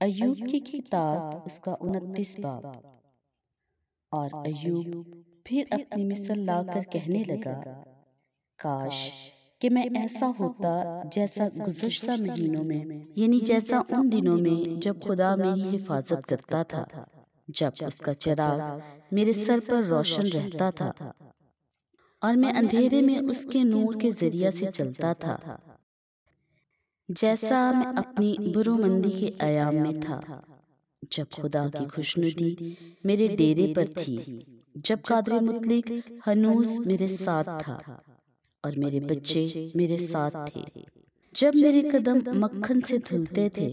ایوب کی کتاب اس کا 29 باب۔ اور ایوب پھر اپنی مثل لا کر کہنے لگا، کاش کہ میں ایسا ہوتا جیسا گزشتہ مہینوں میں، یعنی جیسا ان دنوں میں جب خدا میری حفاظت کرتا تھا، جب اس کا چراغ میرے سر پر روشن رہتا تھا اور میں اندھیرے میں اس کے نور کے ذریعہ سے چلتا تھا، جیسا میں اپنی برومندی کے ایام میں تھا، جب خدا کی خوشنودی میرے ڈیرے پر تھی، جب قادر مطلق ہنوز میرے ساتھ تھا اور میرے بچے میرے ساتھ تھے، جب میرے قدم مکھن سے دھلتے تھے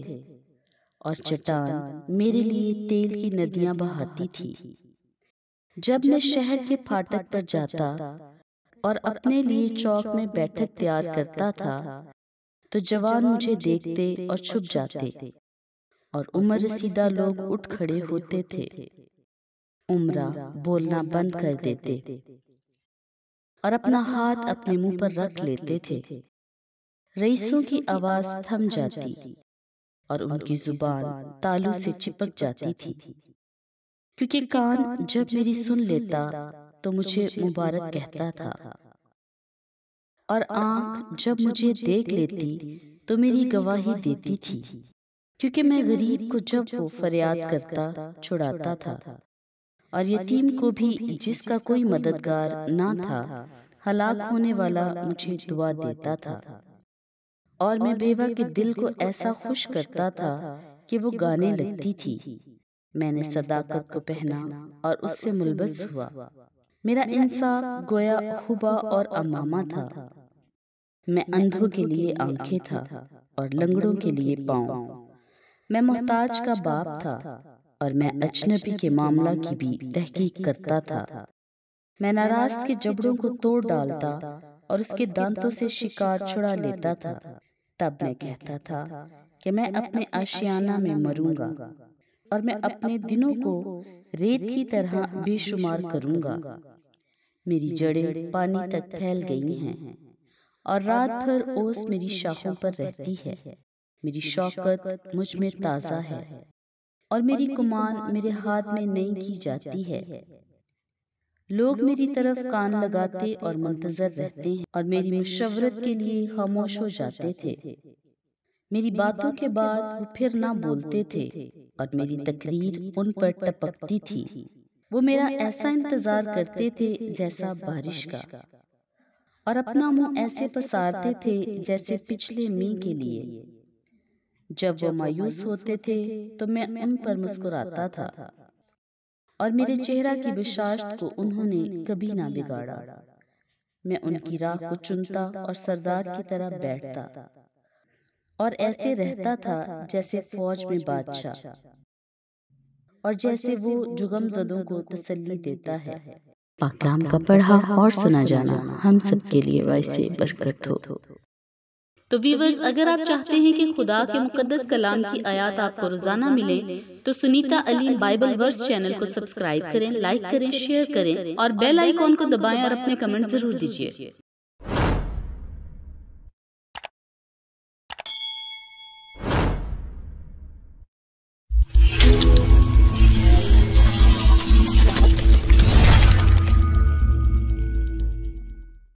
اور چٹان میرے لیے تیل کی ندیاں بہاتی تھی، جب میں شہر کے پھاٹک پر جاتا اور اپنے لیے چوک میں بیٹھک تیار کرتا تھا، تو جوان مجھے دیکھتے اور چھپ جاتے اور عمر رسیدہ لوگ اٹھ کھڑے ہوتے تھے، عمرہ بولنا بند کر دیتے اور اپنا ہاتھ اپنے منہ پر رکھ لیتے تھے، رئیسوں کی آواز تھم جاتی اور ان کی زبان تالو سے چپک جاتی تھی، کیونکہ کان جب میری سن لیتا تو مجھے مبارک کہتا تھا، اور آنکھ جب مجھے دیکھ لیتی تو میری گواہی دیتی تھی، کیونکہ میں غریب کو جب وہ فریاد کرتا چھڑاتا تھا اور یتیم کو بھی جس کا کوئی مددگار نہ تھا ہلاک ہونے والا مجھے دعا دیتا تھا، اور میں بیوہ کے دل کو ایسا خوش کرتا تھا کہ وہ گانے لگتی تھی، میں نے صداقت کو پہنا اور اس سے ملبس ہوا، میرا انصاف گویا حبا اور امامہ تھا، میں اندھوں کے لیے آنکھیں تھا اور لنگڑوں کے لیے پاؤں، میں محتاج کا باپ تھا اور میں اجنبی کے معاملہ کی بھی تحقیق کرتا تھا، میں ناراض کے جبڑوں کو توڑ ڈالتا اور اس کے دانتوں سے شکار چھڑا لیتا تھا، تب میں کہتا تھا کہ میں اپنے آشیانہ میں مروں گا اور میں اپنے دنوں کو ریت کی طرح بے شمار کروں گا، میری جڑیں پانی تک پھیل گئی ہیں اور رات بھر اوس میری شاخوں پر رہتی ہے، میری شوکت مجھ میں تازہ ہے اور میری کمان میرے ہاتھ میں نئی کی جاتی ہے، لوگ میری طرف کان لگاتے اور منتظر رہتے ہیں اور میری مشورت کے لیے خاموش ہو جاتے تھے، میری باتوں کے بعد وہ پھر نہ بولتے تھے اور میری تقریر ان پر ٹپکتی تھی، وہ میرا ایسا انتظار کرتے تھے جیسا بارش کا، اور اپنا منہ ایسے پسارتے تھے جیسے پچھلے می کے لیے، جب وہ مایوس ہوتے تھے تو میں ان پر مسکراتا تھا اور میرے چہرہ کی بشاشت کو انہوں نے کبھی نہ بگاڑا، میں ان کی راہ کو چنتا اور سردار کی طرح بیٹھتا اور ایسے رہتا تھا جیسے فوج میں بادشاہ، اور جیسے وہ جگم زدوں کو تسلی دیتا ہے۔ پاک کلام کا پڑھا اور سنا جانا ہم سب کے لیے باعث برکت ہو۔ تو ویورز، اگر آپ چاہتے ہیں کہ خدا کے مقدس کلام کی آیات آپ کو روزانہ ملیں تو سنیتا علیم بائبل ورس چینل کو سبسکرائب کریں، لائک کریں، شیئر کریں اور بیل آئیکن کو دبائیں اور اپنے کمنٹ ضرور دیجیے۔